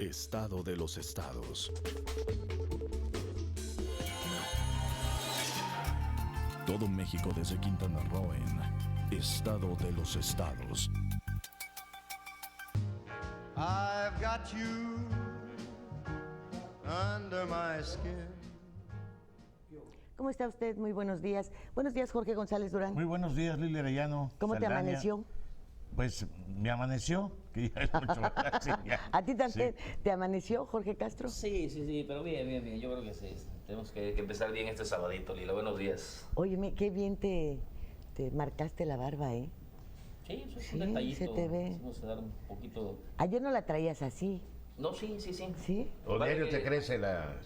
Estado de los estados. Todo México desde Quintana Roo en Estado de los estados. I've got you under my skin. ¿Cómo está usted? Muy buenos días. Buenos días, Jorge González Durán. Muy buenos días, Lili Arellano. ¿Cómo te Saldaña. amaneció? Pues me amaneció, que ya es mucho más. Sí, ya. ¿A ti también Sí. te amaneció, Jorge Castro? Sí, pero bien. Yo creo que sí. Tenemos que empezar bien este sabadito, Lila. Buenos días. Óyeme, qué bien te marcaste la barba, ¿eh? Sí, eso es Sí, un detallito. se te ve. Vamos a dar un poquito... Ayer no la traías así, No, sí. ¿sí? O Vale diario que- te crece la...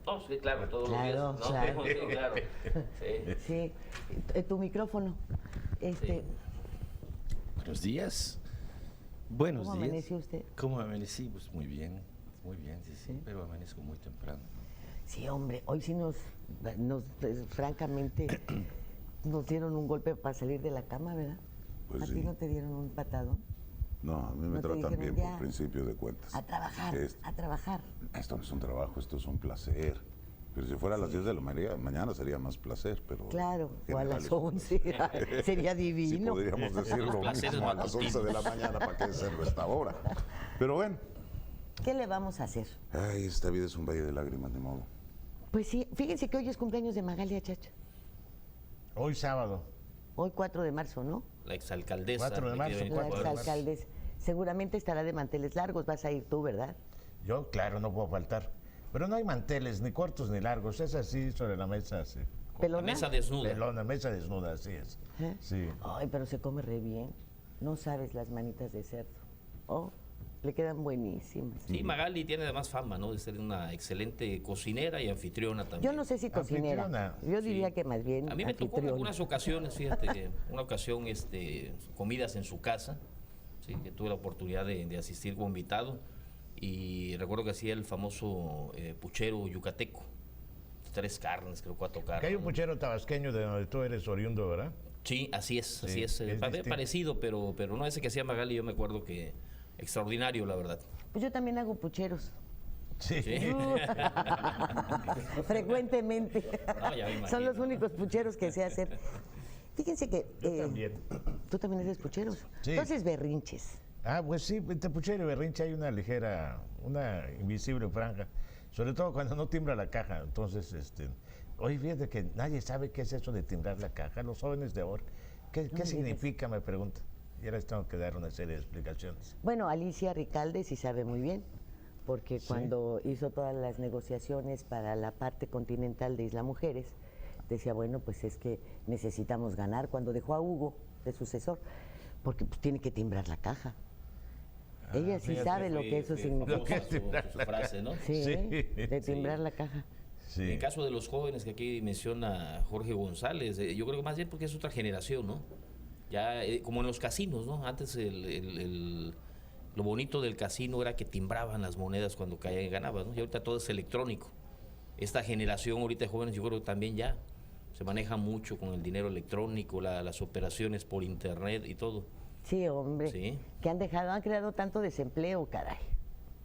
No, sí, claro, todos Claro, los días. claro. ¿no? Sí, claro. Sí. Sí. Tu micrófono. Sí. Buenos días. Buenos ¿Cómo días. amaneció usted? ¿Cómo amanecí? Pues muy bien, sí, Sí. pero amanezco muy temprano. Sí, hombre, hoy sí francamente, nos dieron un golpe para salir de la cama, ¿verdad? Pues ¿A ti sí. no te dieron un patadón? No, a mí me ¿No te tratan dijeron bien ya? por principio de cuentas. A trabajar, Esto a trabajar. no es un trabajo, esto es un placer. Pero si fuera a las 10 de la mañana sería más placer, pero... Claro, o a las generales, 11, sería Sí, divino. podríamos decir Los lo placeres mismo a las 11 de la mañana para que hacerlo a esta hora. Pero bueno, ¿Qué le vamos a hacer? ay, esta vida es un valle de lágrimas, de modo. Pues sí, fíjense que hoy es cumpleaños de Magalia Chacha. Hoy sábado. Hoy 4 de marzo, ¿no? La exalcaldesa. 4 de marzo, que- La 4 de marzo. exalcaldesa. Seguramente estará de manteles largos, vas a ir tú, ¿verdad? Yo, claro, no puedo faltar. Pero no hay manteles, ni cortos ni largos. Es así, sobre la mesa, así. La ¿Pelona? mesa desnuda. Pelona, mesa desnuda, así es. ¿Eh? Sí. Ay, pero se come re bien. No sabes las manitas de cerdo. Oh, le quedan buenísimas. Sí, Magali tiene además fama, ¿no? De ser una excelente cocinera y anfitriona también. Yo no sé si cocinera. Anfitriona. Yo diría Sí. que más bien A mí me tocó en anfitriona. algunas ocasiones, fíjate que una ocasión comidas en su casa, sí, que tuve la oportunidad de asistir como invitado y recuerdo que hacía el famoso puchero yucateco, 3 carnes, creo, 4 carnes. Que hay un puchero tabasqueño de donde tú eres oriundo, ¿verdad? Sí, así es. Sí, es distinto. Parecido, pero no ese que hacía Magali, yo me acuerdo que extraordinario, la verdad. Pues yo también hago pucheros. Sí. Sí. Frecuentemente. No, ya me imagino. Son los únicos pucheros que sé hacer. Fíjense que... También. ¿Tú también haces pucheros? Sí. Entonces, berrinches. Ah, pues sí, entre puchero y berrinche hay una ligera, una invisible franja. Sobre todo cuando no timbra la caja. Entonces, oye, fíjate que nadie sabe qué es eso de timbrar la caja. Los jóvenes de ahora, ¿qué digas. significa? Me preguntan. Y ahora les tengo que dar una serie de explicaciones. Bueno, Alicia Ricalde sí sabe muy bien, porque cuando hizo todas las negociaciones para la parte continental de Isla Mujeres, decía, bueno, pues es que necesitamos ganar. Cuando dejó a Hugo de sucesor, porque pues, tiene que timbrar la caja. Ella sí Fíjate, sabe lo fue- que eso fue significa. famosa su frase, ¿no? Sí, Sí. de timbrar la caja. Sí. En el caso de los jóvenes que aquí menciona Jorge González, yo creo que más bien porque es otra generación, ¿no? Ya como en los casinos, ¿no? Antes lo bonito del casino era que timbraban las monedas cuando caían y ganaban, ¿no? Y ahorita todo es electrónico. Esta generación ahorita de jóvenes yo creo que también ya se maneja mucho con el dinero electrónico, las operaciones por internet y todo. Sí, hombre. Sí. Que han creado tanto desempleo, caray.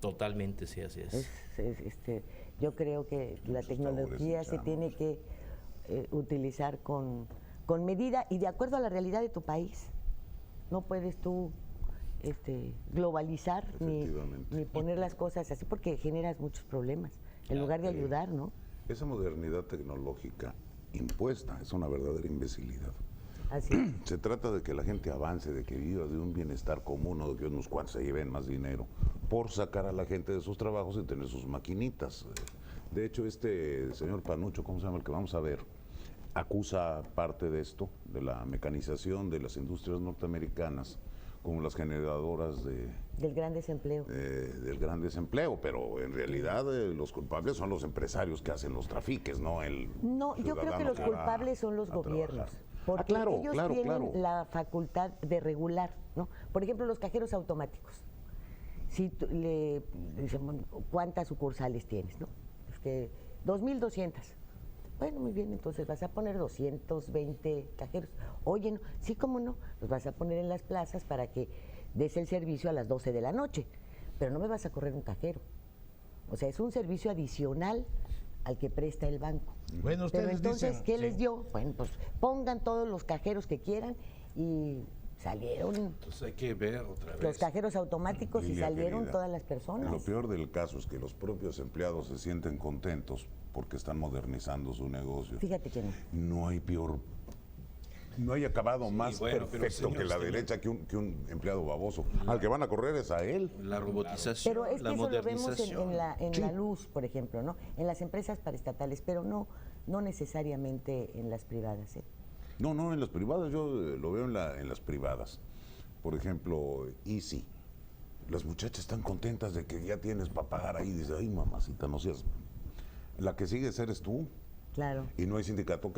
Totalmente, sí, así es. Yo creo que la Muchos tecnología sabores se echamos. tiene que utilizar con medida y de acuerdo a la realidad de tu país. No puedes tú globalizar Efectivamente. ni poner las cosas así porque generas muchos problemas en lugar de ayudar, ¿no? Esa modernidad tecnológica impuesta es una verdadera imbecilidad. Así es. Se trata de que la gente avance, de que viva de un bienestar común o de que unos cuantos se lleven más dinero por sacar a la gente de sus trabajos y tener sus maquinitas. De hecho, este señor Panucho, ¿cómo se llama el que vamos a ver? Acusa parte de esto, de la mecanización de las industrias norteamericanas, como las generadoras Del gran desempleo. del gran desempleo, pero en realidad los culpables son los empresarios que hacen los trafiques, no el No, yo creo que ciudadano los va culpables son los a gobiernos. trabajar. Porque Claro, ellos claro, tienen claro. la facultad de regular, ¿no? Por ejemplo, los cajeros automáticos. Si le dicen, bueno, ¿cuántas sucursales tienes, no? Pues que 2.200. Bueno, muy bien, entonces vas a poner 220 cajeros. Oye, no, sí, cómo no, los vas a poner en las plazas para que des el servicio a las 12 de la noche. pero no me vas a correr un cajero. O sea, es un servicio adicional al que presta el banco. Bueno, Pero ustedes entonces, dicen, ¿qué sí. les dio? Bueno, pues pongan todos los cajeros que quieran y salieron Entonces hay que ver otra vez. los cajeros automáticos y Lilia, salieron querida, todas las Lo personas. peor del caso es que los propios empleados se sienten contentos porque están modernizando su negocio. Fíjate que no. No hay peor, no hay acabado más bueno, pero, perfecto que señores, la derecha que un empleado baboso. Al que van a correr es a él. La robotización, Pero es que la eso lo vemos modernización. en la luz, por ejemplo, ¿no? En las empresas paraestatales, pero no necesariamente en las privadas, ¿eh? No, en las privadas, yo lo veo en las privadas. Por ejemplo, Easy. Las muchachas están contentas de que ya tienes para pagar ahí. Dice, ay, mamacita, no seas... La que sigues eres tú. Claro. Y no hay sindicato.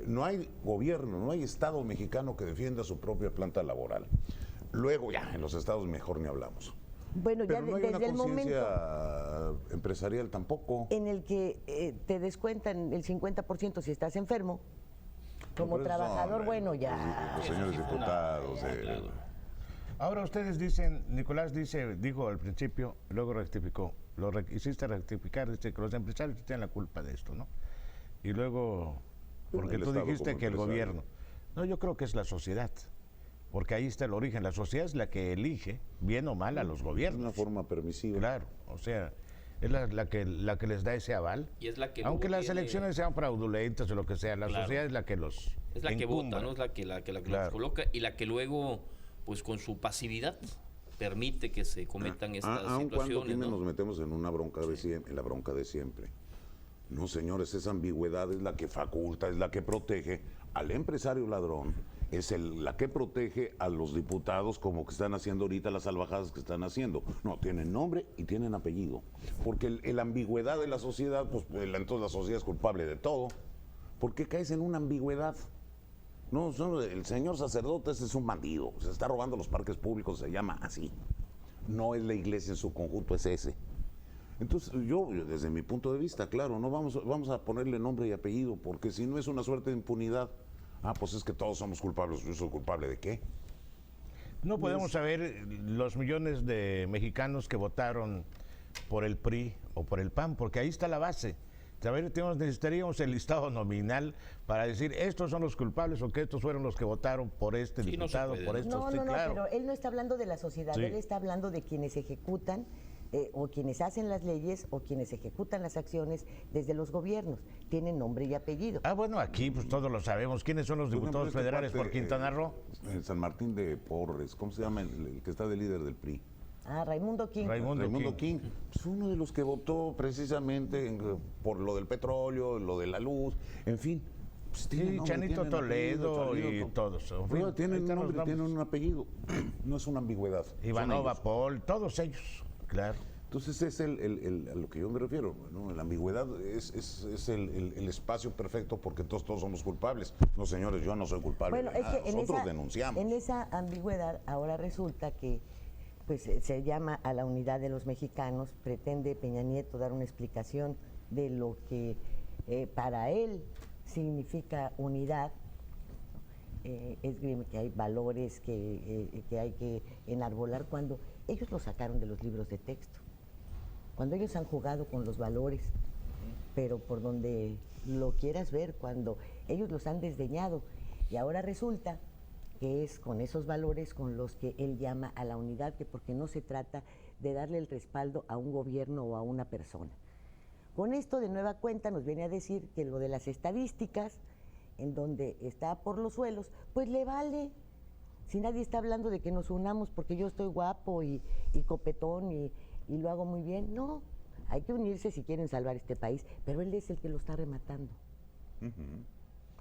No hay gobierno, no hay Estado mexicano que defienda su propia planta laboral. Luego ya, en los estados mejor ni hablamos. Bueno, ya Pero no hay una desde el conciencia momento empresarial tampoco. en el que te descuentan el 50% si estás enfermo, como Pero eso, trabajador, hombre, bueno, ya... Los señores diputados. Ahora ustedes dicen, Nicolás dijo al principio, luego rectificó, hiciste rectificar, dice que los empresarios tienen la culpa de esto, ¿no? Y luego, porque El tú Estado dijiste como que el empresario. gobierno. No, yo creo que es la sociedad, porque ahí está el origen. La sociedad es la que elige, bien o mal, a los De una gobiernos. forma permisiva. Claro, o sea, es la que les da ese aval. Y es la que Aunque luego las tiene- elecciones sean fraudulentas o lo que sea, la Claro. sociedad es la que los Es la que encumbra. vota, ¿no? Es la que los Claro. coloca y la que luego, pues con su pasividad, permite que se cometan estas Aun cuando aquí situaciones, nos ¿no? metemos en una bronca de siempre, en la bronca de siempre. No, señores, esa ambigüedad es la que faculta, es la que protege al empresario ladrón, es la que protege a los diputados como que están haciendo ahorita las salvajadas que están haciendo. No, tienen nombre y tienen apellido. Porque la ambigüedad de la sociedad, pues entonces la sociedad es culpable de todo. ¿Por qué caes en una ambigüedad? No, el señor sacerdote ese es un bandido, se está robando los parques públicos, se llama así. No es la iglesia en su conjunto, es ese. Entonces, yo, desde mi punto de vista, claro, no vamos a ponerle nombre y apellido, porque si no es una suerte de impunidad, pues es que todos somos culpables. ¿Yo soy culpable de qué? No podemos saber los millones de mexicanos que votaron por el PRI o por el PAN, porque ahí está la base. Necesitaríamos el listado nominal para decir estos son los culpables o que estos fueron los que votaron por este Sí, no se diputado, puede, por ¿no? estos. No, Sí, no, claro. pero él no está hablando de la sociedad, Sí. él está hablando de quienes ejecutan o quienes hacen las leyes o quienes ejecutan las acciones desde los gobiernos. Tienen nombre y apellido. Bueno, aquí pues todos lo sabemos. ¿Quiénes son los Por ejemplo, diputados este federales por cuate, Quintana Roo? San Martín de Porres, ¿cómo se llama el que está de líder del PRI? Raimundo King. Raimundo King. Pues uno de los que votó precisamente por lo del petróleo, lo de la luz, en fin. Pues tienen Sí, nombre, Chanito tienen Toledo apellido, y Chanito. todos. En fin, Pero ahí tienen están los nombre, tienen nombres. un apellido. No es una ambigüedad. son Ivanova, ellos. Paul, todos ellos, claro. Entonces es a lo que yo me refiero, ¿no? La ambigüedad es el espacio perfecto porque todos somos culpables. No, señores, yo no soy culpable Bueno, de es nada. que Nosotros denunciamos. en esa ambigüedad ahora resulta que pues se llama a la unidad de los mexicanos, pretende Peña Nieto dar una explicación de lo que para él significa unidad. Esgrime que hay valores que hay que enarbolar cuando ellos lo sacaron de los libros de texto, cuando ellos han jugado con los valores, pero por donde lo quieras ver, cuando ellos los han desdeñado y ahora resulta que es con esos valores con los que él llama a la unidad, que porque no se trata de darle el respaldo a un gobierno o a una persona. Con esto de nueva cuenta nos viene a decir que lo de las estadísticas, en donde está por los suelos, pues le vale. Si nadie está hablando de que nos unamos porque yo estoy guapo y copetón y lo hago muy bien, no. Hay que unirse si quieren salvar este país, pero él es el que lo está rematando.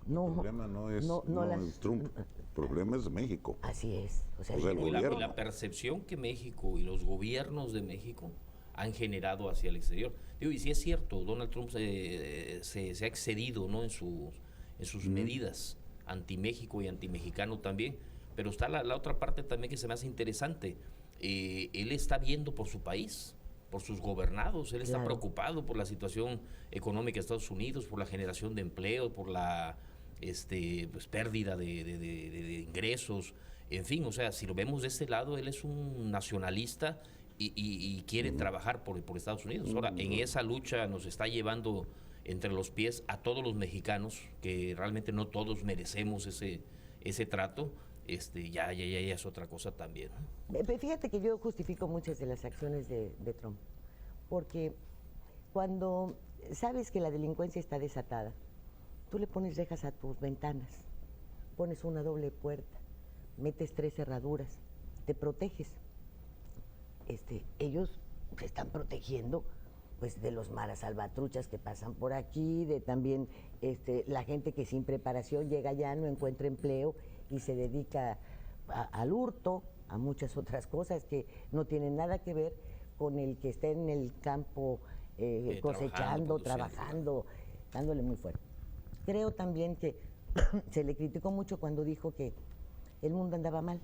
No, El problema no es, no es Trump, el problema es México. Así es. O sea, O sea, el Y gobierno. la percepción que México y los gobiernos de México han generado hacia el exterior. Digo, y sí es cierto, Donald Trump se ha excedido, ¿no? en sus medidas anti-México y anti-mexicano también, pero está la otra parte también que se me hace interesante. Él está viendo por su país, por sus gobernados, él está Claro. preocupado por la situación económica de Estados Unidos, por la generación de empleo, por la pues, pérdida de ingresos, en fin, o sea, si lo vemos de este lado, él es un nacionalista y quieren trabajar por Estados Unidos. Ahora, en esa lucha nos está llevando entre los pies a todos los mexicanos, que realmente no todos merecemos ese trato. Ya es otra cosa también, ¿no? Fíjate que yo justifico muchas de las acciones de Trump, porque cuando sabes que la delincuencia está desatada, tú le pones rejas a tus ventanas, pones una doble puerta, metes 3 cerraduras, te proteges. Ellos se están protegiendo pues de los maras salvatruchas que pasan por aquí, de también la gente que sin preparación llega allá, no encuentra empleo y se dedica al hurto, a muchas otras cosas que no tienen nada que ver con el que esté en el campo cosechando, trabajando, dándole muy fuerte. Creo también que se le criticó mucho cuando dijo que el mundo andaba mal,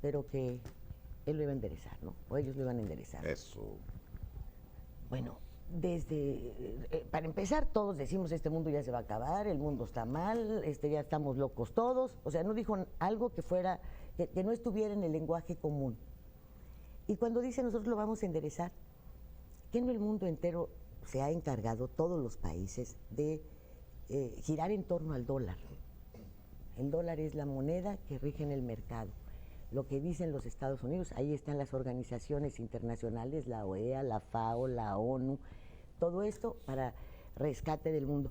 pero que él lo iba a enderezar, ¿no? O ellos lo iban a enderezar. Eso. Bueno, para empezar, todos decimos este mundo ya se va a acabar, el mundo está mal, ya estamos locos todos. O sea, no dijo algo que no estuviera en el lenguaje común. Y cuando dice nosotros lo vamos a enderezar, que no el mundo entero se ha encargado, todos los países, de girar en torno al dólar. El dólar es la moneda que rige en el mercado. Lo que dicen los Estados Unidos, ahí están las organizaciones internacionales, la OEA, la FAO, la ONU, todo esto para rescate del mundo.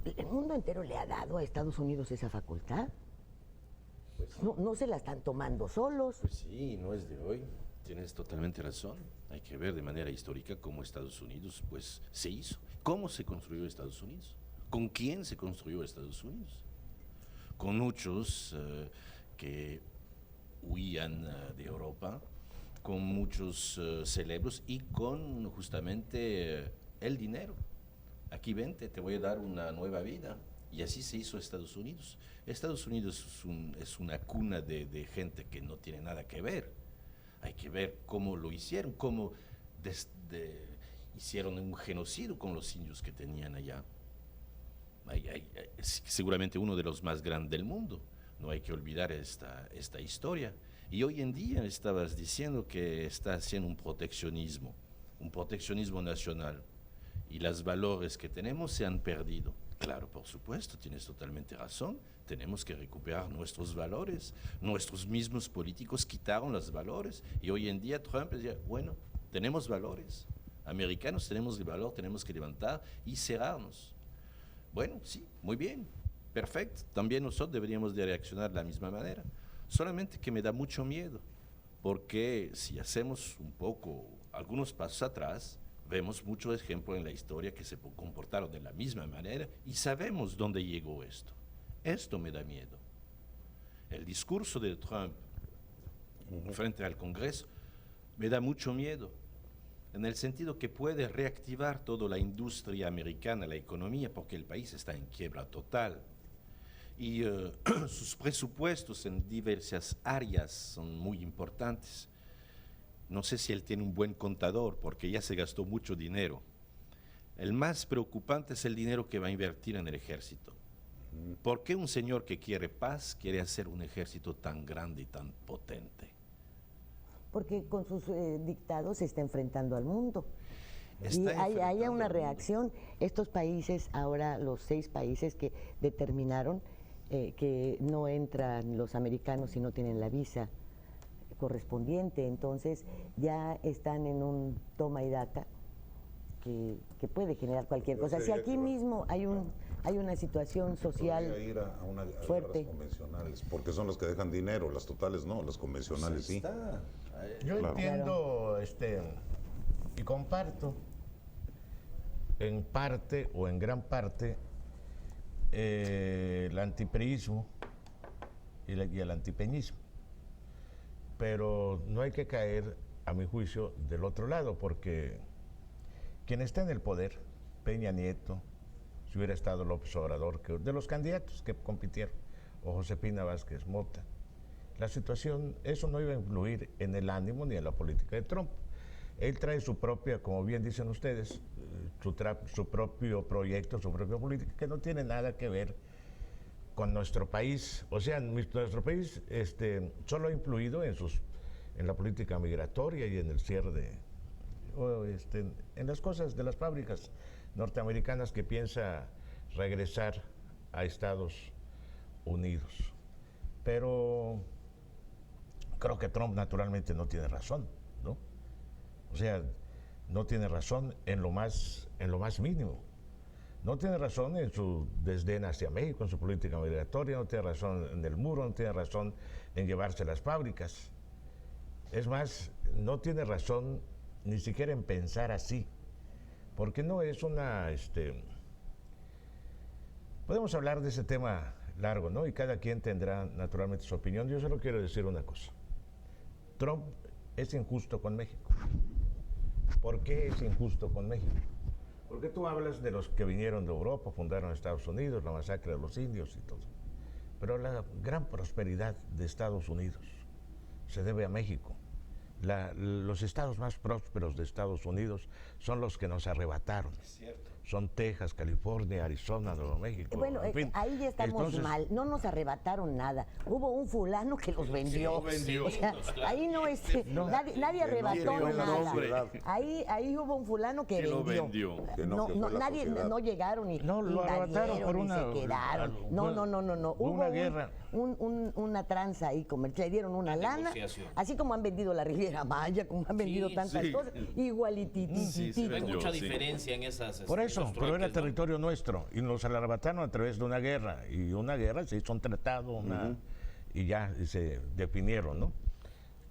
¿El mundo entero le ha dado a Estados Unidos esa facultad? Pues sí. No se la están tomando solos. Pues sí, no es de hoy. Tienes totalmente razón. Hay que ver de manera histórica cómo Estados Unidos pues se hizo. ¿Cómo se construyó Estados Unidos? ¿Con quién se construyó Estados Unidos? Con muchos que huían de Europa, con muchos cerebros y con justamente el dinero. Aquí vente, te voy a dar una nueva vida. Y así se hizo Estados Unidos. Estados Unidos es una cuna de gente que no tiene nada que ver. Hay que ver cómo lo hicieron, cómo hicieron un genocidio con los indios que tenían allá. Es seguramente uno de los más grandes del mundo. No hay que olvidar esta historia. Y hoy en día estabas diciendo que está haciendo un proteccionismo nacional. Y los valores que tenemos se han perdido. Claro, por supuesto, tienes totalmente razón. Tenemos que recuperar nuestros valores. Nuestros mismos políticos quitaron los valores. Y hoy en día Trump decía, bueno, tenemos valores. Americanos tenemos el valor, tenemos que levantar y cerrarnos. Bueno, sí, muy bien, perfecto. También nosotros deberíamos de reaccionar de la misma manera. Solamente que me da mucho miedo, porque si hacemos un poco, algunos pasos atrás, vemos muchos ejemplos en la historia que se comportaron de la misma manera y sabemos dónde llegó esto. Esto me da miedo. El discurso de Trump frente al Congreso me da mucho miedo, en el sentido que puede reactivar toda la industria americana, la economía, porque el país está en quiebra total. Y sus presupuestos en diversas áreas son muy importantes. No sé si él tiene un buen contador, porque ya se gastó mucho dinero. El más preocupante es el dinero que va a invertir en el ejército. ¿Por qué un señor que quiere paz quiere hacer un ejército tan grande y tan potente? Porque con sus dictados se está enfrentando al mundo. Está y hay enfrentando una al mundo. reacción. Estos países, ahora los 6 países que determinaron que no entran los americanos si no tienen la visa correspondiente, entonces ya están en un toma y daca que puede generar cualquier cosa. Si aquí mismo hay una situación social Podría ir a fuerte. las convencionales, porque son las que dejan dinero, las totales no, las convencionales sí. Está. Yo Claro. entiendo y comparto en parte o en gran parte el antipriismo y el antipeñismo. Pero no hay que caer, a mi juicio, del otro lado, porque quien está en el poder, Peña Nieto, si hubiera estado López Obrador, de los candidatos que compitieron, o Josefina Vázquez Mota, la situación, eso no iba a influir en el ánimo ni en la política de Trump. Él trae su propia, como bien dicen ustedes, su propio proyecto, su propia política, que no tiene nada que ver con nuestro país. O sea, nuestro país solo ha influido en sus en la política migratoria y en el cierre en las cosas de las fábricas norteamericanas que piensa regresar a Estados Unidos. Pero creo que Trump naturalmente no tiene razón, ¿no? O sea, no tiene razón en lo más mínimo. No tiene razón en su desdén hacia México, en su política migratoria, no tiene razón en el muro, no tiene razón en llevarse las fábricas. Es más, no tiene razón ni siquiera en pensar así, porque no es una... podemos hablar de ese tema largo, ¿no? Y cada quien tendrá naturalmente su opinión. Yo solo quiero decir una cosa. Trump es injusto con México. ¿Por qué es injusto con México? Porque tú hablas de los que vinieron de Europa, fundaron Estados Unidos, la masacre de los indios y todo. Pero la gran prosperidad de Estados Unidos se debe a México. Los estados más prósperos de Estados Unidos son los que nos arrebataron. Es cierto. Son Texas, California, Arizona, Nuevo México. Bueno, en fin. ahí ya estamos Entonces, mal. No nos arrebataron nada. Hubo un fulano que los vendió. vendió. O sea, ahí no es. nadie arrebató quiere nada. nombre. Ahí hubo un fulano que lo vendió. vendió. Que no, que fue la nadie, sociedad. no llegaron y No, lo arrebataron por invadieron y una- se quedaron. No. Hubo una guerra. Una tranza ahí comercial. Le dieron una lana. negociación. Así como han vendido la Riviera Maya, como han vendido tantas sí. cosas. Igualitititito. No hay vendió, mucha sí. diferencia en esas. por eso, esos pero era trueques, ¿no? territorio nuestro y nos arrebataron a través de una guerra. Y una guerra se hizo un tratado y ya se definieron, ¿no?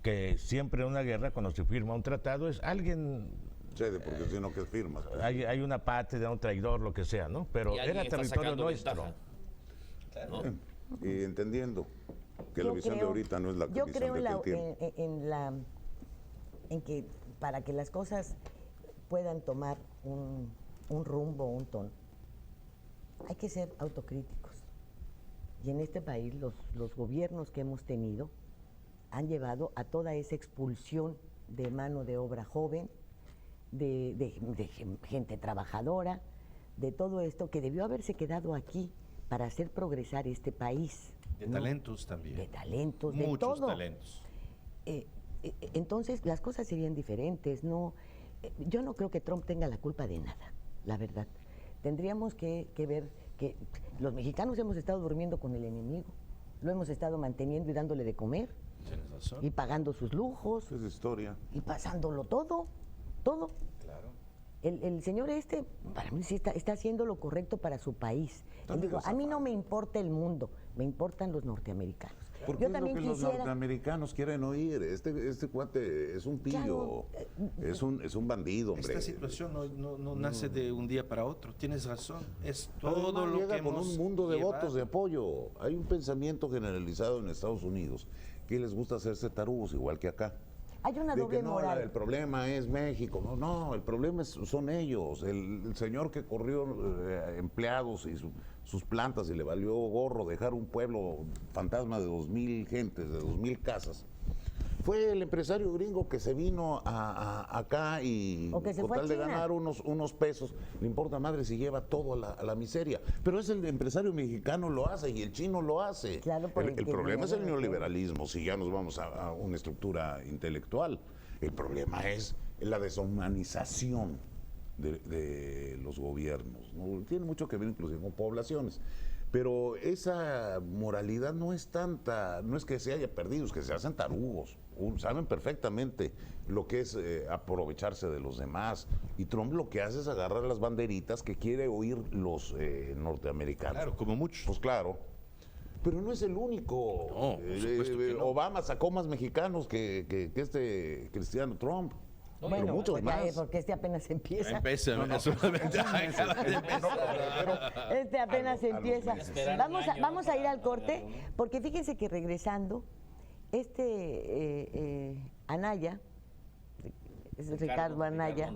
Que siempre en una guerra, cuando se firma un tratado, es alguien, Cede, porque si no, ¿qué firmas? hay una pátria, un traidor, lo que sea, ¿no? Pero Y alguien era está territorio sacando nuestro. ventaja, ¿no? Y entendiendo que la Yo visión de creo- ahorita no es la yo visión creo de aquel tiempo. en que para que las cosas puedan tomar un rumbo, un tono, hay que ser autocríticos. Y en este país los gobiernos que hemos tenido han llevado a toda esa expulsión de mano de obra joven, de gente trabajadora, de todo esto que debió haberse quedado aquí para hacer progresar este país. De ¿no? talentos también. De talentos, de Muchos todo. talentos. Entonces las cosas serían diferentes. Yo no creo que Trump tenga la culpa de nada, la verdad. Tendríamos que ver que los mexicanos hemos estado durmiendo con el enemigo, lo hemos estado manteniendo y dándole de comer, Tienes razón. y pagando sus lujos, Es historia. y pasándolo todo. Claro. El señor para mí sí está haciendo lo correcto para su país. Él dijo, a mí no me importa el mundo, me importan los norteamericanos. Porque Yo es lo también que los quisiera... norteamericanos quieren oír. Este cuate es un pillo, es un bandido, hombre. Esta situación no nace de un día para otro. Tienes razón. Es todo Además, lo llega que con hemos un mundo de llevado. votos de apoyo. Hay un pensamiento generalizado en Estados Unidos que les gusta hacerse tarugos igual que acá. Hay una De doble que no, moral. el problema es México. No, el problema son ellos. El señor que corrió empleados y sus plantas y le valió gorro dejar un pueblo fantasma de 2,000 gentes, de 2,000 casas. Fue el empresario gringo que se vino acá y O que se con fue a tal de China. ganar unos pesos, le importa madre si lleva todo a la miseria. Pero es el empresario mexicano lo hace y el chino lo hace. Claro, por el el que problema es el viene, neoliberalismo, si ya nos vamos a una estructura intelectual. El problema es la deshumanización de los gobiernos, ¿no? Tiene mucho que ver inclusive con poblaciones. Pero esa moralidad no es tanta, no es que se haya perdido, es que se hacen tarugos. Saben perfectamente lo que es aprovecharse de los demás. Y Trump lo que hace es agarrar las banderitas que quiere oír los norteamericanos. Claro, como muchos. Pues claro. Pero no es el único. No, por supuesto que no. Obama sacó más mexicanos que este Cristiano Trump. No, Pero Bueno, muchos pues, más. porque apenas empieza. Empieza, solamente. Apenas empieza. Esperar un año, Vamos ¿no? a ir al para corte, ponerlo, ¿no? porque fíjense que regresando, Anaya, es Ricardo Anaya,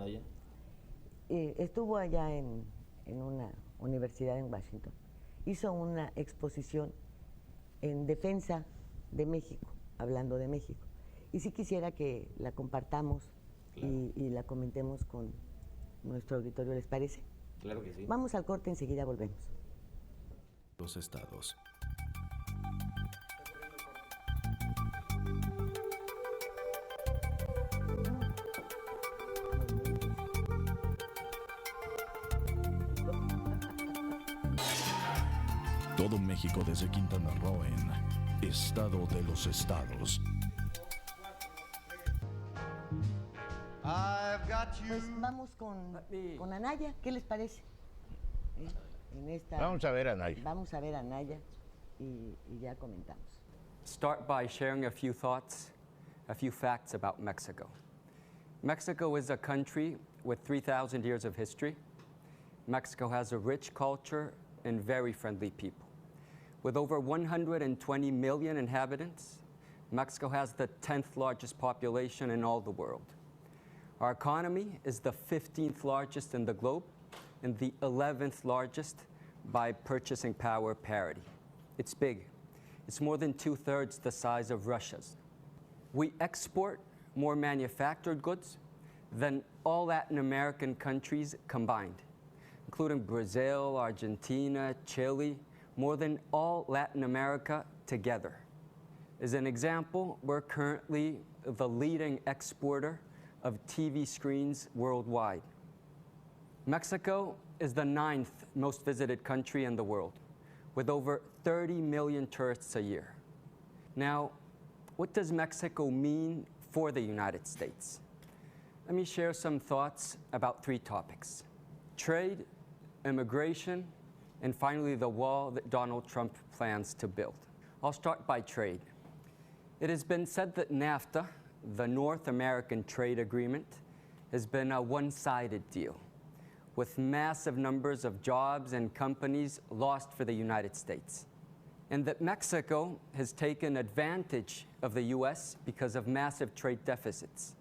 estuvo allá en una universidad en Washington. Hizo una exposición en defensa de México, hablando de México. Y sí quisiera que la compartamos y la comentemos con nuestro auditorio, ¿les parece? Claro que sí. Vamos al corte, enseguida volvemos. Los estados. Todo México desde Quintana Roo en Estado de los Estados. I've got you. Pues vamos con Anaya, ¿qué les parece? En esta, Vamos a ver a Nay. vamos a ver a Anaya y ya comentamos. Start by sharing a few thoughts, a few facts about Mexico. Mexico is a country with 3,000 years of history. Mexico has a rich culture and very friendly people. With over 120 million inhabitants, Mexico has the 10th largest population in all the world. Our economy is the 15th largest in the globe and the 11th largest by purchasing power parity. It's big. It's more than 2/3 the size of Russia's. We export more manufactured goods than all Latin American countries combined, including Brazil, Argentina, Chile, more than all Latin America together. As an example, we're currently the leading exporter of TV screens worldwide. Mexico is the 9th most visited country in the world, with over 30 million tourists a year. Now, what does Mexico mean for the United States? Let me share some thoughts about 3 topics: trade, immigration, and finally the wall that Donald Trump plans to build. I'll start by trade. It has been said that NAFTA, the North American Trade Agreement, has been a one-sided deal, with massive numbers of jobs and companies lost for the United States, and that Mexico has taken advantage of the US because of massive trade deficits.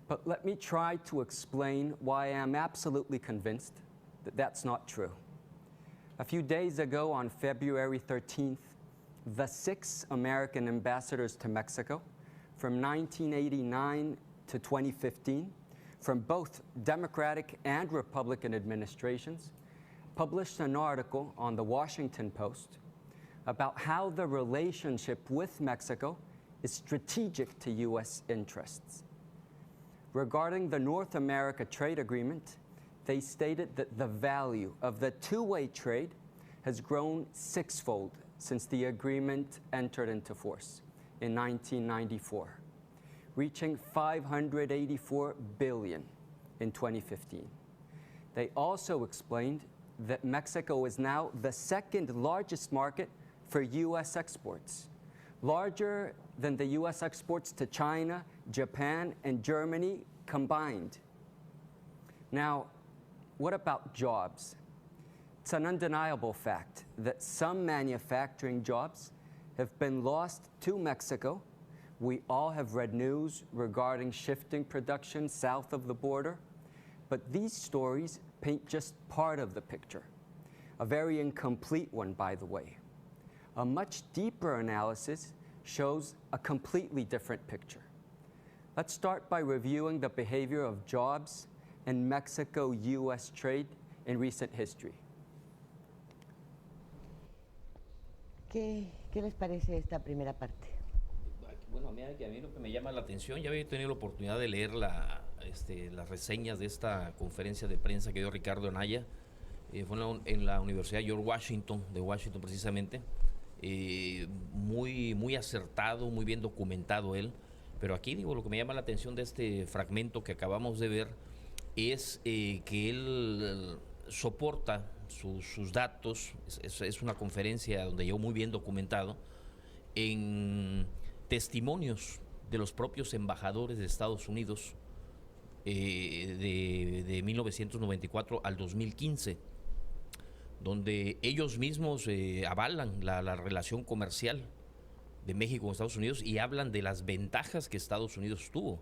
But let me try to explain why I am absolutely convinced that that's not true. A few days ago, on February 13th, the 6 American ambassadors to Mexico from 1989 to 2015, from both Democratic and Republican administrations, published an article on the Washington Post about how the relationship with Mexico is strategic to US interests. Regarding the North America Trade Agreement, they stated that the value of the two-way trade has grown 6-fold since the agreement entered into force in 1994, reaching $584 billion in 2015. They also explained that Mexico is now the 2nd largest market for US exports, larger than the US exports to China, Japan, and Germany combined. Now, what about jobs? It's an undeniable fact that some manufacturing jobs have been lost to Mexico. We all have read news regarding shifting production south of the border, but these stories paint just part of the picture, a very incomplete one, by the way. A much deeper analysis shows a completely different picture. Let's start by reviewing the behavior of jobs and Mexico-US trade in recent history. ¿Qué les parece esta primera parte? Bueno, a mí lo que me llama la atención, ya había tenido la oportunidad de leer las reseñas de esta conferencia de prensa que dio Ricardo Anaya, fue en la Universidad George Washington, de Washington precisamente, muy acertado, muy bien documentado él, pero aquí digo, lo que me llama la atención de este fragmento que acabamos de ver es que él soporta sus datos, es una conferencia donde llegó muy bien documentado, en testimonios de los propios embajadores de Estados Unidos de 1994 al 2015, donde ellos mismos avalan la relación comercial de México con Estados Unidos y hablan de las ventajas que Estados Unidos tuvo.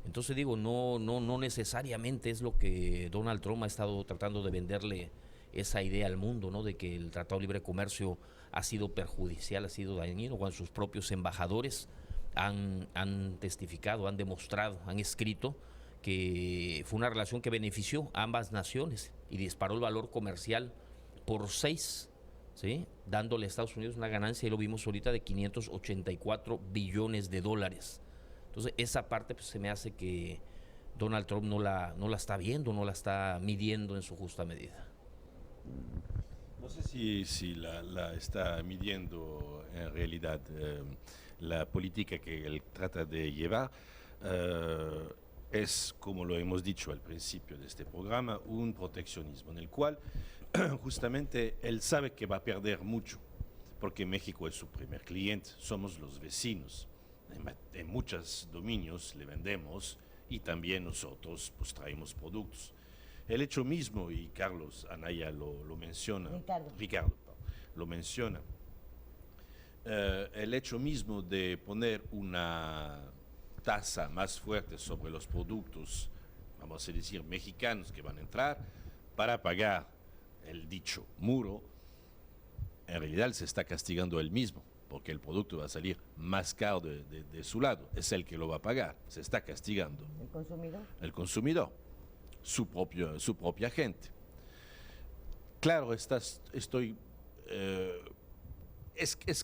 Entonces digo, no necesariamente es lo que Donald Trump ha estado tratando de venderle esa idea al mundo, ¿no? De que el Tratado de Libre Comercio ha sido perjudicial, ha sido dañino, cuando sus propios embajadores han testificado, han demostrado, han escrito que fue una relación que benefició a ambas naciones y disparó el valor comercial por 6, ¿sí? Dándole a Estados Unidos una ganancia, y lo vimos ahorita, de $584 billones. Entonces esa parte pues, se me hace que Donald Trump no la está viendo, no la está midiendo en su justa medida. No sé si la está midiendo en realidad la política que él trata de llevar. Es, como lo hemos dicho al principio de este programa, un proteccionismo en el cual justamente él sabe que va a perder mucho, porque México es su primer cliente, somos los vecinos. En muchos dominios le vendemos y también nosotros pues traemos productos. El hecho mismo, y Carlos Anaya lo menciona, Ricardo lo menciona, el hecho mismo de poner una tasa más fuerte sobre los productos, vamos a decir, mexicanos que van a entrar para pagar el dicho muro, en realidad se está castigando él mismo, porque el producto va a salir más caro de su lado, es el que lo va a pagar, se está castigando. ¿El consumidor? El consumidor, su propia gente. Claro, es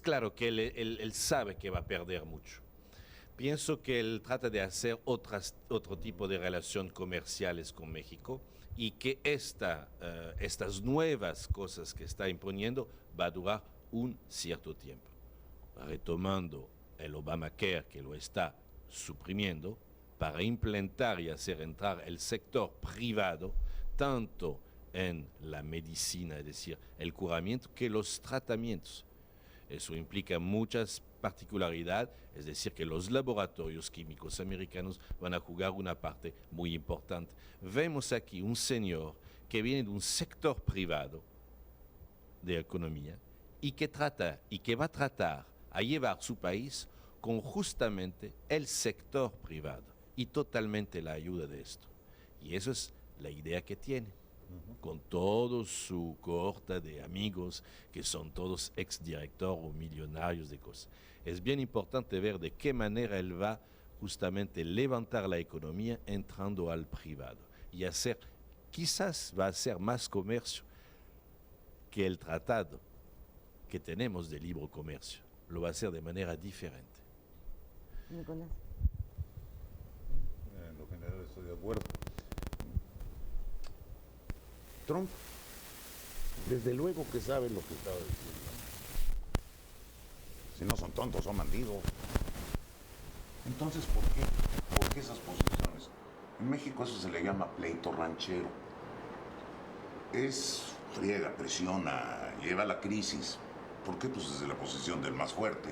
claro que él sabe que va a perder mucho. Pienso que él trata de hacer otro tipo de relaciones comerciales con México y que estas nuevas cosas que está imponiendo va a durar un cierto tiempo. Retomando el Obamacare, que lo está suprimiendo, para implantar y hacer entrar el sector privado, tanto en la medicina, es decir, el curamiento, que los tratamientos. Eso implica muchas particularidades, es decir, que los laboratorios químicos americanos van a jugar una parte muy importante. Vemos aquí un señor que viene de un sector privado de economía y que va a tratar a llevar su país con justamente el sector privado y totalmente la ayuda de esto. Y eso es la idea que tiene, con todo su cohorte de amigos que son todos exdirectores o millonarios de cosas. Es bien importante ver de qué manera él va justamente levantar la economía entrando al privado y quizás va a hacer más comercio que el tratado que tenemos de libre comercio. Lo va a hacer de manera diferente. Nicolás. En lo general estoy de acuerdo. Trump, desde luego que sabe lo que estaba diciendo. Si no son tontos, son bandidos. Entonces, ¿por qué? ¿Por qué esas posiciones? En México eso se le llama pleito ranchero. Friega, presiona, lleva a la crisis. ¿Por qué? Pues desde la posición del más fuerte.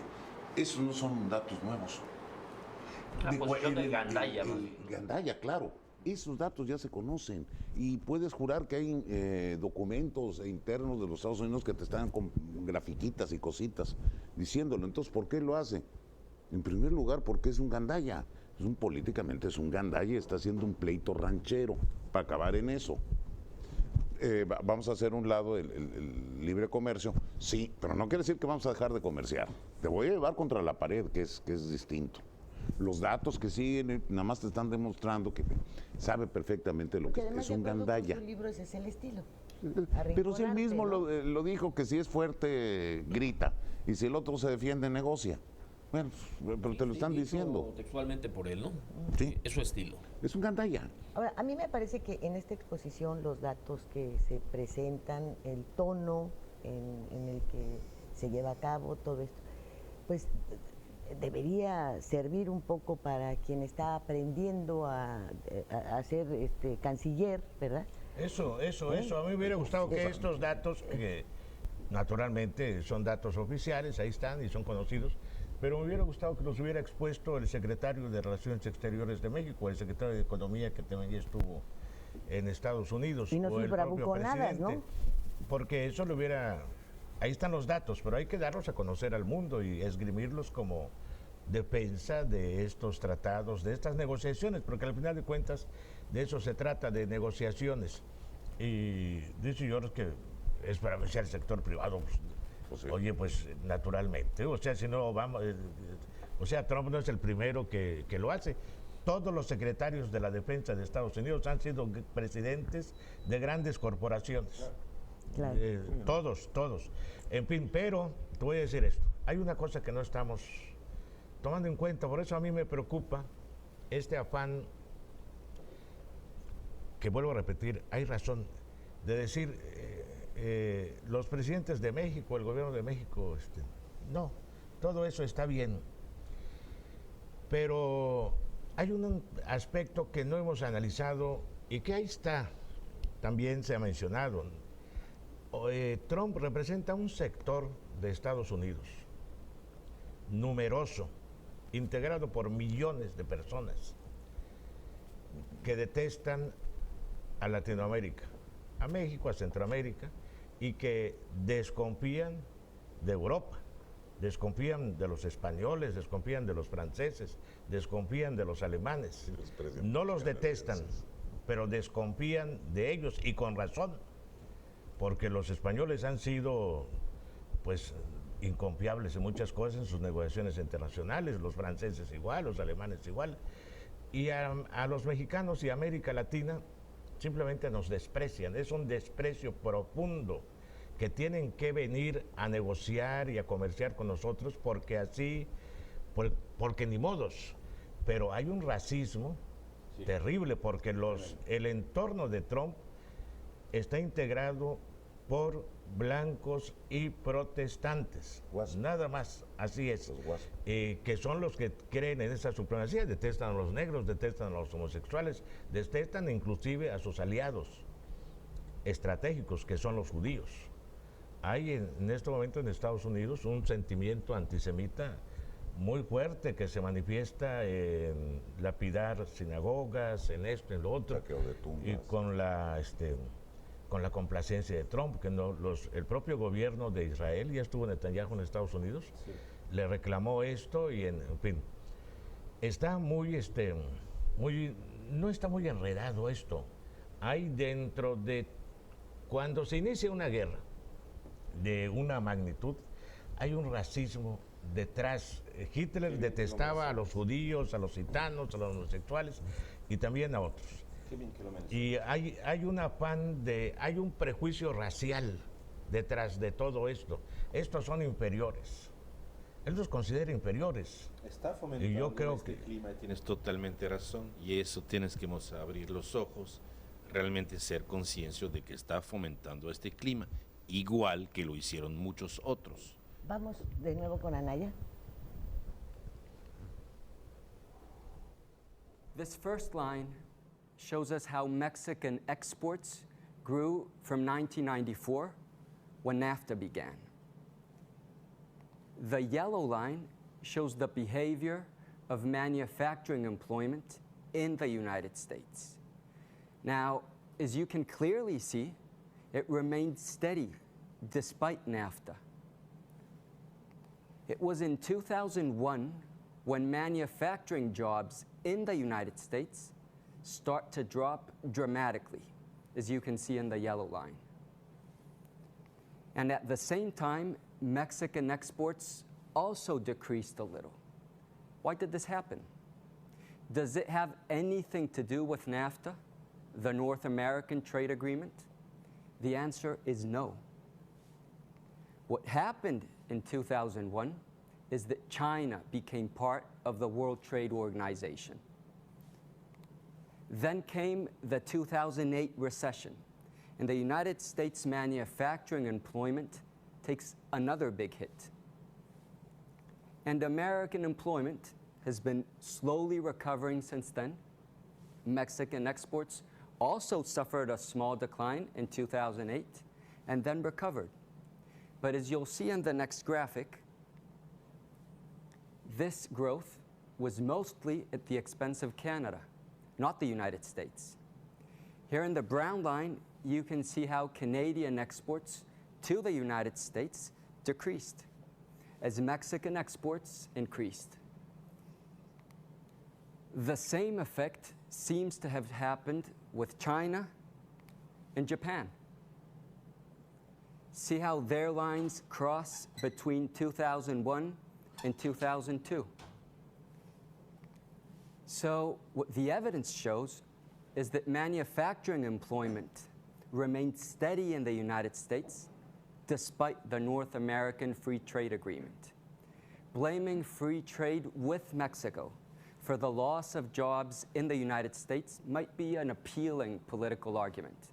Esos no son datos nuevos. La posición del gandalla. El gandalla, claro. Esos datos ya se conocen y puedes jurar que hay documentos internos de los Estados Unidos que te están con grafiquitas y cositas diciéndolo. Entonces, ¿por qué lo hace? En primer lugar, porque es un gandalla. Políticamente es un gandalla y está haciendo un pleito ranchero para acabar en eso. Vamos a hacer un lado el libre comercio, sí, pero no quiere decir que vamos a dejar de comerciar. Te voy a llevar contra la pared, que es distinto. Los datos que siguen nada más te están demostrando que sabe perfectamente lo que es un gandalla. Su libro ese es el estilo. Pero si él mismo lo dijo, que si es fuerte, grita, y si el otro se defiende, negocia. Bueno, pero te lo están diciendo. Textualmente por él, ¿no? Sí. Es su estilo. Es un gandalla. Ahora, a mí me parece que en esta exposición los datos que se presentan, el tono en el que se lleva a cabo todo esto, pues debería servir un poco para quien está aprendiendo a ser canciller, ¿verdad? Eso. A mí me hubiera gustado que estos datos, que naturalmente son datos oficiales, ahí están y son conocidos, pero me hubiera gustado que los hubiera expuesto el secretario de Relaciones Exteriores de México, el secretario de Economía que también estuvo en Estados Unidos, y no o el propio presidente, ¿no? Porque eso lo hubiera... Ahí están los datos, pero hay que darlos a conocer al mundo y esgrimirlos como defensa de estos tratados, de estas negociaciones, porque al final de cuentas de eso se trata, de negociaciones. Y dice George que es para vencer el sector privado. Pues, oye, pues naturalmente, o sea, si no vamos, o sea, Trump no es el primero que lo hace. Todos los secretarios de la defensa de Estados Unidos han sido presidentes de grandes corporaciones. Claro. Todos. En fin, pero te voy a decir esto. Hay una cosa que no estamos tomando en cuenta, por eso a mí me preocupa este afán, que vuelvo a repetir, hay razón de decir, los presidentes de México, el gobierno de México, no, todo eso está bien. Pero hay un aspecto que no hemos analizado y que ahí está, también se ha mencionado. Trump representa un sector de Estados Unidos numeroso, integrado por millones de personas que detestan a Latinoamérica, a México, a Centroamérica, y que desconfían de Europa, desconfían de los españoles, desconfían de los franceses, desconfían de los alemanes. No los detestan, pero desconfían de ellos, y con razón, porque los españoles han sido, pues, inconfiables en muchas cosas en sus negociaciones internacionales, los franceses igual, los alemanes igual, y a los mexicanos y a América Latina simplemente nos desprecian. Es un desprecio profundo, que tienen que venir a negociar y a comerciar con nosotros, porque así, porque ni modos. Pero hay un racismo terrible, porque el entorno de Trump está integrado por blancos y protestantes, nada más, así es, que son los que creen en esa supremacía, detestan a los negros, detestan a los homosexuales, detestan inclusive a sus aliados estratégicos, que son los judíos. Hay en este momento en Estados Unidos un sentimiento antisemita muy fuerte, que se manifiesta en lapidar sinagogas, en esto, en lo otro, y con la complacencia de Trump, que el propio gobierno de Israel, ya estuvo Netanyahu en Estados Unidos, le reclamó esto, y en fin, está no está muy enredado esto. Hay dentro de, cuando se inicia una guerra de una magnitud, hay un racismo detrás. Hitler detestaba a los judíos, a los gitanos, a los homosexuales y también a otros. Y hay un afán hay un prejuicio racial detrás de todo esto. Estos son inferiores. Él los considera inferiores. Está fomentando y yo creo clima, tienes totalmente razón, y eso tienes que abrir los ojos, realmente ser conscientes de que está fomentando este clima, igual que lo hicieron muchos otros. Vamos de nuevo con Anaya. This first line shows us how Mexican exports grew from 1994, when NAFTA began. The yellow line shows the behavior of manufacturing employment in the United States. Now, as you can clearly see, it remained steady despite NAFTA. It was in 2001 when manufacturing jobs in the United States start to drop dramatically, as you can see in the yellow line. And at the same time, Mexican exports also decreased a little. Why did this happen? Does it have anything to do with NAFTA, the North American Trade Agreement? The answer is no. What happened in 2001 is that China became part of the World Trade Organization. Then came the 2008 recession, and the United States manufacturing employment takes another big hit. And American employment has been slowly recovering since then. Mexican exports also suffered a small decline in 2008 and then recovered. But as you'll see in the next graphic, this growth was mostly at the expense of Canada, not the United States. Here in the brown line, you can see how Canadian exports to the United States decreased as Mexican exports increased. The same effect seems to have happened with China and Japan. See how their lines cross between 2001 and 2002. So what the evidence shows is that manufacturing employment remained steady in the United States despite the North American Free Trade Agreement. Blaming free trade with Mexico for the loss of jobs in the United States might be an appealing political argument,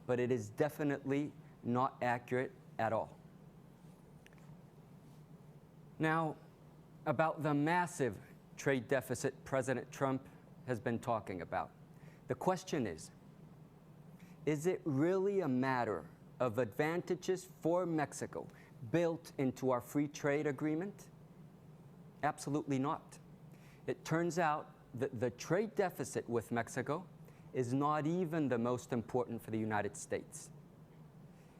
but it is definitely not accurate at all. Now, about the massive trade deficit President Trump has been talking about. The question is it really a matter of advantages for Mexico built into our free trade agreement? Absolutely not. It turns out that the trade deficit with Mexico is not even the most important for the United States.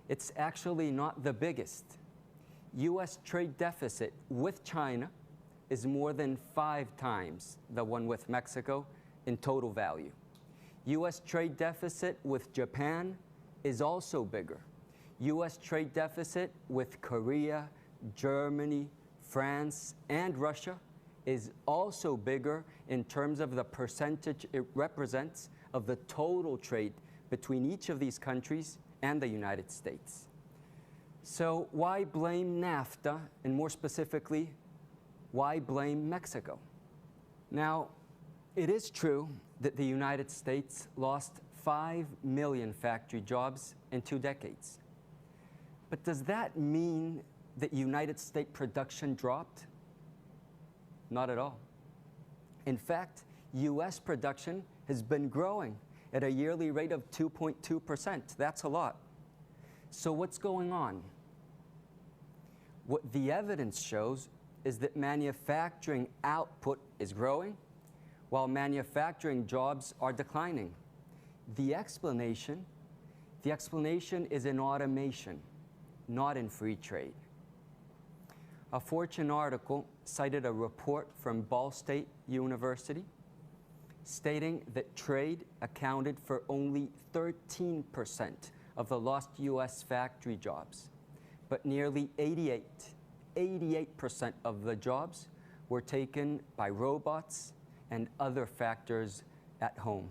It's actually not the biggest. U.S. trade deficit with China is more than 5 times the one with Mexico in total value. U.S. trade deficit with Japan is also bigger. U.S. trade deficit with Korea, Germany, France, and Russia is also bigger in terms of the percentage it represents of the total trade between each of these countries and the United States. So why blame NAFTA, and more specifically, why blame Mexico? Now, it is true that the United States lost 5 million factory jobs in 2 decades. But does that mean that United States production dropped? Not at all. In fact, U.S. production has been growing at a yearly rate of 2.2%. That's a lot. So what's going on? What the evidence shows is that manufacturing output is growing while manufacturing jobs are declining. The explanation is in automation, not in free trade. A Fortune article cited a report from Ball State University stating that trade accounted for only 13% of the lost U.S. factory jobs, but nearly 88% of the jobs were taken by robots and other factors at home.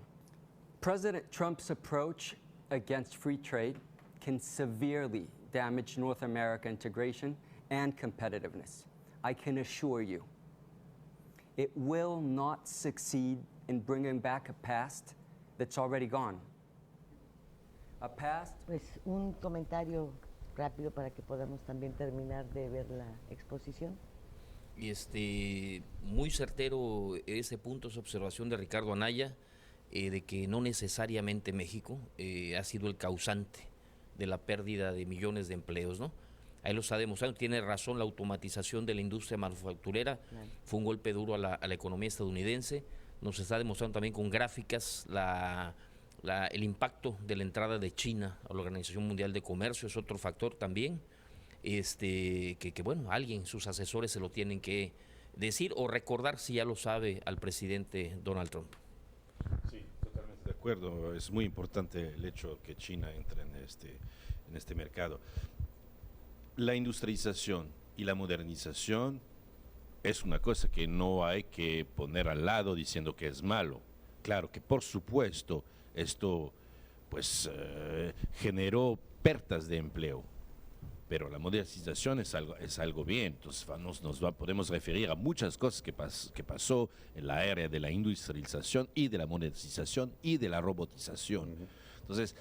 President Trump's approach against free trade can severely damage North America integration and competitiveness. I can assure you, it will not succeed in bringing back a past that's already gone. A past. Pues un comentario rápido para que podamos también terminar de ver la exposición. Muy certero ese punto, esa observación de Ricardo Anaya, de que no necesariamente México ha sido el causante de la pérdida de millones de empleos, ¿no? Ahí lo está demostrando, tiene razón, la automatización de la industria manufacturera fue un golpe duro a la economía estadounidense. Nos está demostrando también con gráficas el impacto de la entrada de China a la Organización Mundial de Comercio, es otro factor también, que bueno, alguien, sus asesores se lo tienen que decir o recordar si ya lo sabe al presidente Donald Trump. Sí, totalmente de acuerdo. Es muy importante el hecho que China entre en este mercado. La industrialización y la modernización es una cosa que no hay que poner al lado diciendo que es malo. Claro que por supuesto esto pues generó pérdidas de empleo, pero la modernización es algo bien. Entonces podemos referir a muchas cosas que pasó en la área de la industrialización y de la modernización y de la robotización. Entonces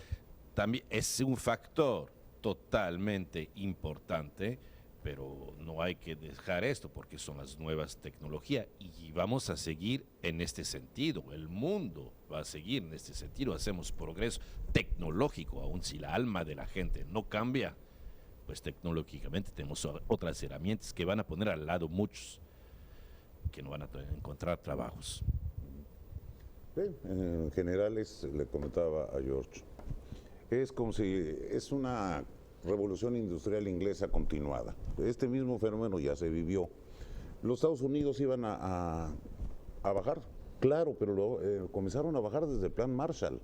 también es un factor totalmente importante, pero no hay que dejar esto porque son las nuevas tecnologías y vamos a seguir en este sentido. El mundo va a seguir en este sentido. Hacemos progreso tecnológico, aun si la alma de la gente no cambia, pues tecnológicamente tenemos otras herramientas que van a poner al lado muchos que no van a encontrar trabajos. Bien, en general le comentaba a George, es como si es una revolución industrial inglesa continuada. Este mismo fenómeno ya se vivió. Los Estados Unidos iban a bajar, claro, pero comenzaron a bajar desde el plan Marshall,